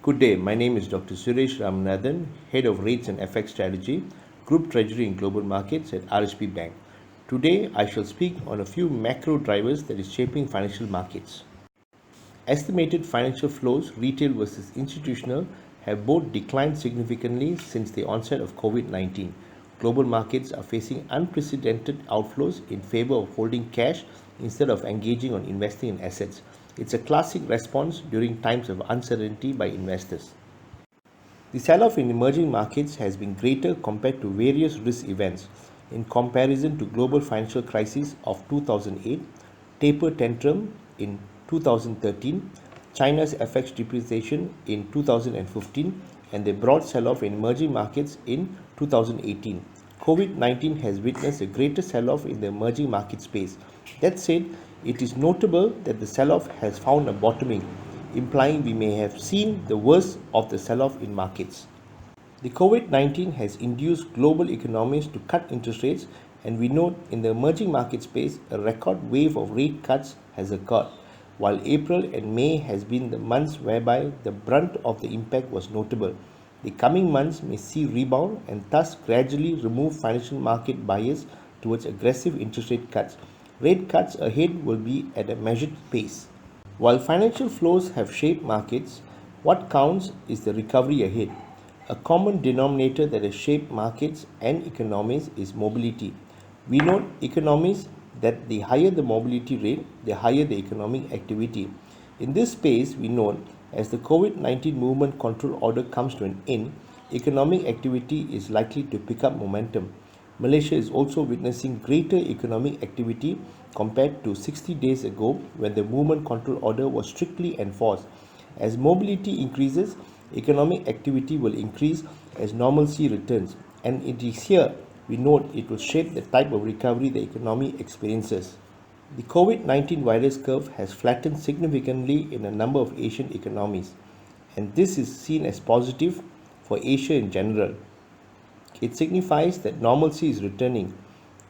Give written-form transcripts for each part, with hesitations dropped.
Good day, my name is Dr. Suresh Ramanathan, Head of Rates and FX Strategy, Group Treasury in Global Markets at RSP Bank. Today, I shall speak on a few macro drivers that is shaping financial markets. Estimated financial flows, retail versus institutional, have both declined significantly since the onset of COVID 19. Global markets are facing unprecedented outflows in favor of holding cash instead of engaging on investing in assets. It's a classic response during times of uncertainty by investors. The sell-off in emerging markets has been greater compared to various risk events. In comparison to global financial crisis of 2008, taper tantrum in 2013, China's FX depreciation in 2015, and the broad sell-off in emerging markets in 2018. COVID-19 has witnessed a greater sell-off in the emerging market space. That said, it is notable that the sell-off has found a bottoming, implying we may have seen the worst of the sell-off in markets. The COVID-19 has induced global economies to cut interest rates, and we note in the emerging market space a record wave of rate cuts has occurred, while April and May has been the months whereby the brunt of the impact was notable. The coming months may see rebound and thus gradually remove financial market bias towards aggressive interest rate cuts. Rate cuts ahead will be at a measured pace. While financial flows have shaped markets, what counts is the recovery ahead. A common denominator that has shaped markets and economies is mobility. We note economies that the higher the mobility rate, the higher the economic activity. In this space, we note as the COVID-19 movement control order comes to an end, economic activity is likely to pick up momentum. Malaysia is also witnessing greater economic activity compared to 60 days ago when the movement control order was strictly enforced. As mobility increases, economic activity will increase as normalcy returns, and it is here we note it will shape the type of recovery the economy experiences. The COVID-19 virus curve has flattened significantly in a number of Asian economies, and this is seen as positive for Asia in general. It signifies that normalcy is returning,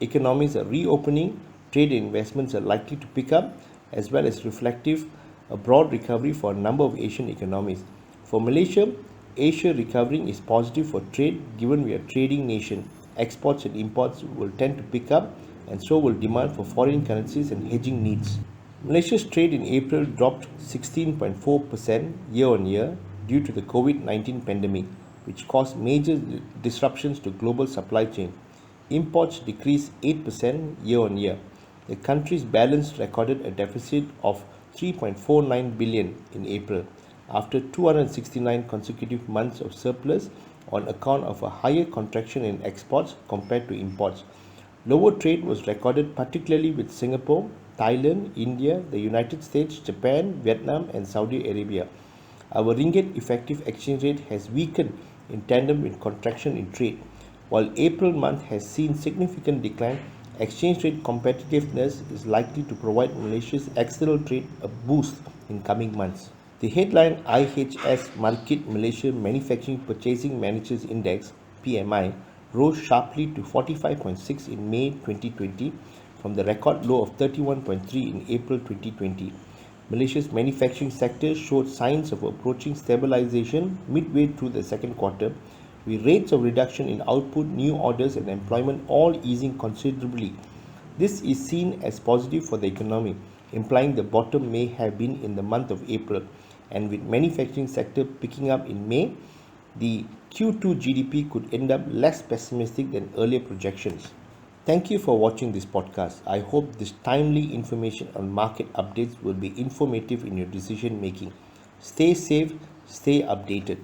economies are reopening, trade and investments are likely to pick up, as well as reflective a broad recovery for a number of Asian economies. For Malaysia, Asia recovering is positive for trade given we are a trading nation. Exports and imports will tend to pick up, and so will demand for foreign currencies and hedging needs. Malaysia's trade in April dropped 16.4% year on year due to the COVID-19 pandemic, which caused major disruptions to global supply chain. Imports decreased 8% year on year. The country's balance recorded a deficit of 3.49 billion in April after 269 consecutive months of surplus on account of a higher contraction in exports compared to imports. Lower trade was recorded particularly with Singapore, Thailand, India, the United States, Japan, Vietnam, and Saudi Arabia. Our ringgit effective exchange rate has weakened in tandem with contraction in trade. While April month has seen significant decline, exchange rate competitiveness is likely to provide Malaysia's external trade a boost in coming months. The headline IHS Markit Malaysia Manufacturing Purchasing Managers Index (PMI) rose sharply to 45.6 in May 2020 from the record low of 31.3 in April 2020. Malaysia's manufacturing sector showed signs of approaching stabilization midway through the second quarter, with rates of reduction in output, new orders, and employment all easing considerably. This is seen as positive for the economy, implying the bottom may have been in the month of April, and with manufacturing sector picking up in May, the Q2 GDP could end up less pessimistic than earlier projections. Thank you for watching this podcast. I hope this timely information on market updates will be informative in your decision making. Stay safe, stay updated.